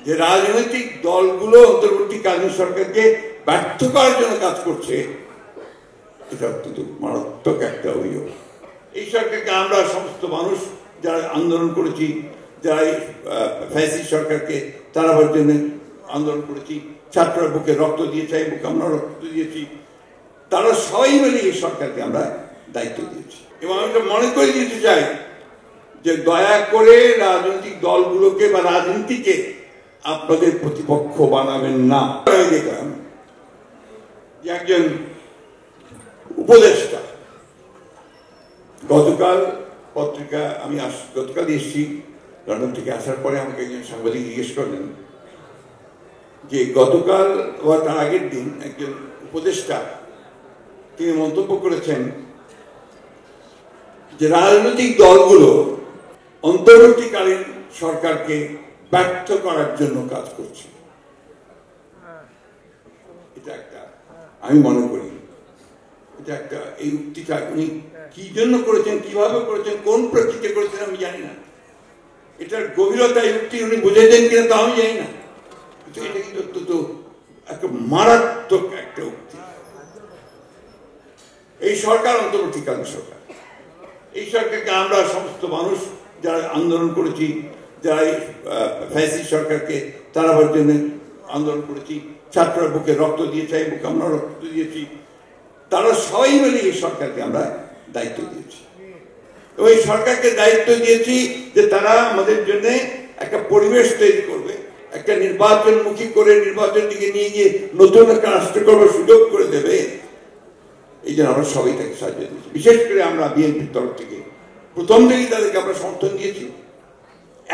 যে রাজনৈতিক দলগুলো অন্তর্বর্তীকালীন সরকারকে ব্যর্থ করার জন্য কাজ করছে, এটা অত্যন্ত মারাত্মক একটা অভিযোগ। এই সরকারকে আমরা সমস্ত মানুষ যারা আন্দোলন করেছি, যারা ফ্যাসিস্ট সরকারকে তাড়াবার জন্য আন্দোলন করেছি, ছাত্ররা বুকে রক্ত দিয়েছে, এই বুকে আমরা রক্ত দিয়েছি, তারা সবাই মিলে এই সরকারকে আমরা দায়িত্ব দিয়েছি। এবং আমি মনে করে দিতে চাই যে দয়া করে রাজনৈতিক দলগুলোকে বা রাজনীতিকে আপনাদের প্রতিপক্ষ বানাবেন না। আমি দেখলাম যে একজন উপদেষ্টা গতকাল পত্রিকা, আমি গতকাল এসেছি লন্ডন থেকে, আসার পরে আমাকে একজন সাংবাদিক জিজ্ঞেস করলেন যে গতকাল বা তার আগের দিন একজন উপদেষ্টা তিনি মন্তব্য করেছেন যে রাজনৈতিক দলগুলো অন্তর্বর্তীকালীন সরকারকে ব্যর্থ করার জন্য কাজ করছে। এটা একটা, আমি মনে করি এটা একটা, এই উক্তিটা উনি কি জন্য করেছেন, কিভাবে করেছেন, কোন প্রেক্ষিতে করেছেন আমি জানি না। এটার গভীরতা উক্তি উনি বুঝেছেন কিনা তা আমি জানি না। এটা কিন্তু অত্যন্ত একটা মারাত্মক একটা উক্তি। এই সরকার অন্তর্বর্তীকালীন সরকার, এই সরকারকে আমরা সমস্ত মানুষ যারা আন্দোলন করেছি, যারা ফ্যাসিস্ট সরকারকে তাড়াবার জন্য আন্দোলন করেছি, ছাত্ররা বুকে রক্ত দিয়েছে, এই বুকে আমরা রক্ত দিয়েছি, তারা সবাই মিলে এই সরকারকে আমরা দায়িত্ব দিয়েছি। এবং এই সরকারকে দায়িত্ব দিয়েছি যে তারা আমাদের জন্য একটা পরিবেশ তৈরি করবে, একটা নির্বাচনমুখী করে নির্বাচনের দিকে নিয়ে গিয়ে নতুন একটা রাষ্ট্র করবার সুযোগ করে দেবে। এই জন্য আমরা সবাই তাকে সাহায্য দিয়েছি। বিশেষ করে আমরা বিএনপির তরফ থেকে প্রথম থেকেই তাদেরকে আমরা সমর্থন দিয়েছি,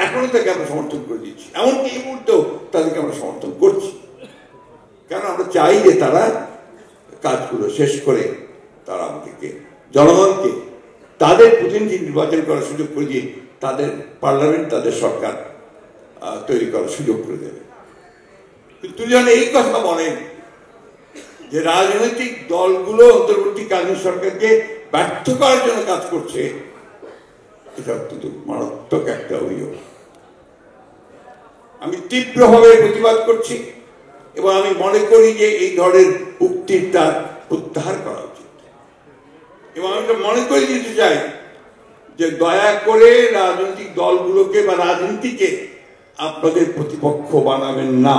এখনো তাকে আমরা সমর্থন করে দিচ্ছি, এমনকি এই মুহূর্তেও তাদেরকে আমরা সমর্থন করছি। কারণ আমরা চাই যে তারা কাজগুলো শেষ করে তারা আমাদেরকে, জনগণকে তাদের প্রতিনিধি নির্বাচন করার সুযোগ করে দিয়ে তাদের পার্লামেন্ট, তাদের সরকার তৈরি করার সুযোগ করে দেবে। কিন্তু যখন এই কথা বলেন যে রাজনৈতিক দলগুলো অন্তর্বর্তীকালীন সরকারকে ব্যর্থ করার জন্য কাজ করছে, এটা অত্যন্ত মারাত্মক একটা অভিযোগ। আমি তীব্রভাবে প্রতিবাদ করছি এবং আমি মনে করি যে এই ধরনের উক্তির তার প্রত্যাহার করা উচিত। এবং আমি মনে করে দিতে চাই যে দয়া করে রাজনৈতিক দলগুলোকে বা রাজনীতিকে আপনাদের প্রতিপক্ষ বানাবেন না।